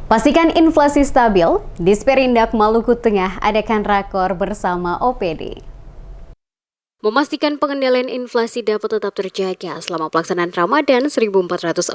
Pastikan inflasi stabil, Disperindak Maluku Tengah adakan rakor bersama OPD. Memastikan pengendalian inflasi dapat tetap terjaga selama pelaksanaan Ramadan 1445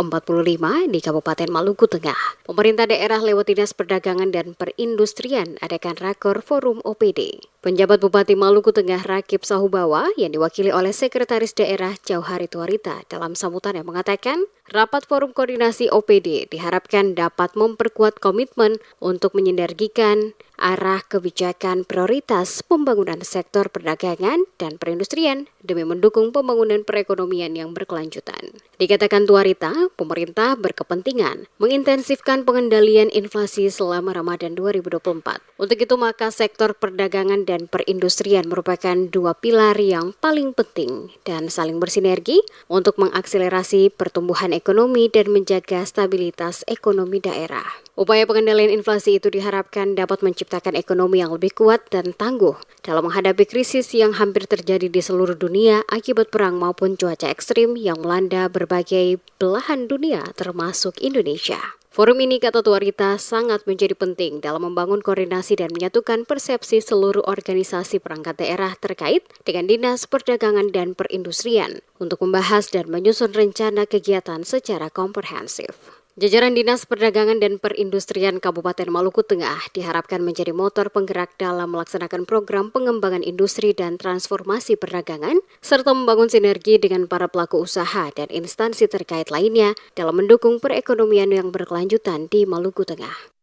di Kabupaten Maluku Tengah. Pemerintah daerah lewat Dinas Perdagangan dan Perindustrian adakan rakor forum OPD. Penjabat Bupati Maluku Tengah Rakib Sahubawa yang diwakili oleh Sekretaris Daerah Jauhari Tuarita dalam sambutannya mengatakan, rapat forum koordinasi OPD diharapkan dapat memperkuat komitmen untuk menyinergikan arah kebijakan prioritas pembangunan sektor perdagangan dan perindustrian demi mendukung pembangunan perekonomian yang berkelanjutan. Dikatakan Tuarita, pemerintah berkepentingan mengintensifkan pengendalian inflasi selama Ramadan 2024. Untuk itu maka sektor perdagangan dan perindustrian merupakan dua pilar yang paling penting dan saling bersinergi untuk mengakselerasi pertumbuhan ekonomi dan menjaga stabilitas ekonomi daerah. Upaya pengendalian inflasi itu diharapkan dapat menciptakan ekonomi yang lebih kuat dan tangguh dalam menghadapi krisis yang hampir terjadi di seluruh dunia akibat perang maupun cuaca ekstrim yang melanda berbagai belahan dunia termasuk Indonesia. Forum ini, kata Tuarita, sangat menjadi penting dalam membangun koordinasi dan menyatukan persepsi seluruh organisasi perangkat daerah terkait dengan Dinas Perdagangan dan Perindustrian untuk membahas dan menyusun rencana kegiatan secara komprehensif. Jajaran Dinas Perdagangan dan Perindustrian Kabupaten Maluku Tengah diharapkan menjadi motor penggerak dalam melaksanakan program pengembangan industri dan transformasi perdagangan, serta membangun sinergi dengan para pelaku usaha dan instansi terkait lainnya dalam mendukung perekonomian yang berkelanjutan di Maluku Tengah.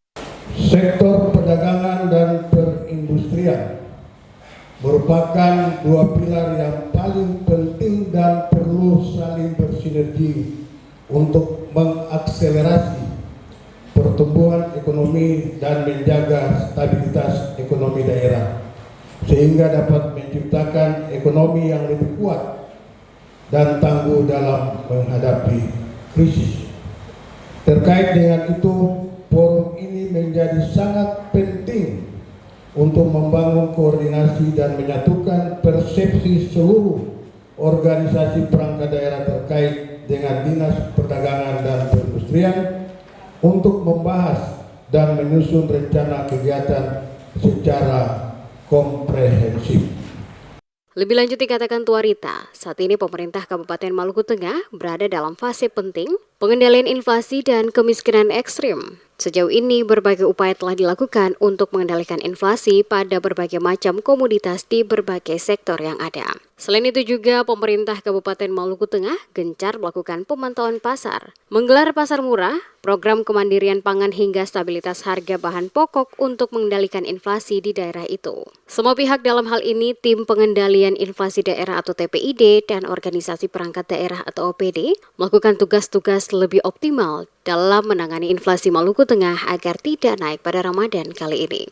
Sektor perdagangan dan perindustrian merupakan dua pilar yang paling penting dan perlu saling bersinergi untuk mengakselerasi pertumbuhan ekonomi dan menjaga stabilitas ekonomi daerah, sehingga dapat menciptakan ekonomi yang lebih kuat dan tangguh dalam menghadapi krisis. Terkait dengan itu, forum ini menjadi sangat penting untuk membangun koordinasi dan menyatukan persepsi seluruh organisasi perangkat daerah terkait dengan Dinas Perdagangan dan Perindustrian untuk membahas dan menyusun rencana kegiatan secara komprehensif. Lebih lanjut dikatakan Tuarita, saat ini pemerintah Kabupaten Maluku Tengah berada dalam fase penting pengendalian inflasi dan kemiskinan ekstrim. Sejauh ini berbagai upaya telah dilakukan untuk mengendalikan inflasi pada berbagai macam komoditas di berbagai sektor yang ada. Selain itu juga pemerintah Kabupaten Maluku Tengah gencar melakukan pemantauan pasar, menggelar pasar murah, program kemandirian pangan hingga stabilitas harga bahan pokok untuk mengendalikan inflasi di daerah itu. Semua pihak dalam hal ini tim pengendalian inflasi daerah atau TPID dan organisasi perangkat daerah atau OPD melakukan tugas-tugas lebih optimal dalam menangani inflasi Maluku Tengah agar tidak naik pada Ramadan kali ini.